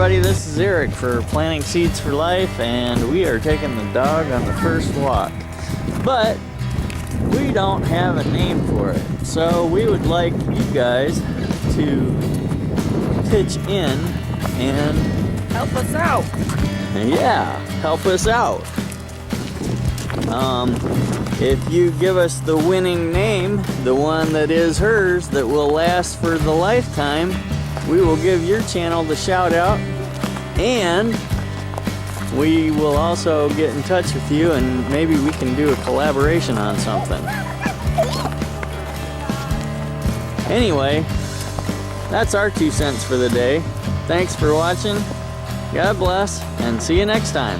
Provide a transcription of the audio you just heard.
everybody, this is Eric for Planting Seeds for Life, and we are taking the dog on the first walk. But we don't have a name for it, so we would like you guys to pitch in and help us out. Yeah, help us out. If you give us the winning name, the one that is hers, that will last for the lifetime, we will give your channel the shout out, and we will also get in touch with you and maybe we can do a collaboration on something. Anyway, that's our 2 cents for the day. Thanks for watching. God bless, and see you next time.